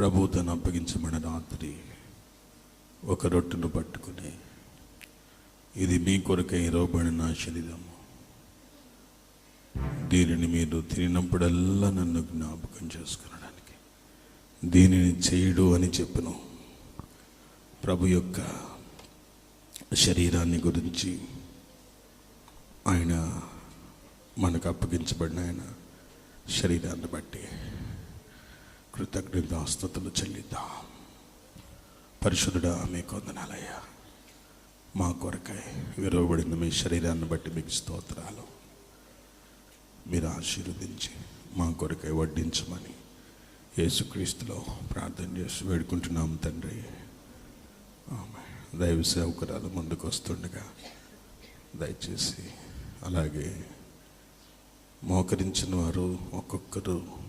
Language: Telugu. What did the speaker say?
ప్రభు తను అప్పగించబడిన రాత్రి ఒక రొట్టెను పట్టుకుని, ఇది మీ కొరకై ఇవ్వబడిన శరీరము, దీనిని మీరు తినినప్పుడల్లా నన్ను జ్ఞాపకం చేసుకునడానికి దీనిని చేయుడు అని చెప్పను. ప్రభు యొక్క శరీరాన్ని గురించి, ఆయన మనకు అప్పగించబడిన ఆయన శరీరాన్ని బట్టి కృతజ్ఞతాస్తుతులు చెల్లిద్దాం. పరిశుద్ధుడా, మీకు వందనాలయ్యా. మా కొరకై విరవబడిన మీ శరీరాన్ని బట్టి మీకు స్తోత్రాలు. మీరు ఆశీర్వదించి మా కొరకై వడ్డించమని యేసుక్రీస్తులో ప్రార్థన చేసి వేడుకుంటున్నాం తండ్రి. దైవ సేవకురాలు ముందుకు వస్తుండగా దయచేసి అలాగే మోకరించిన వారు ఒక్కొక్కరు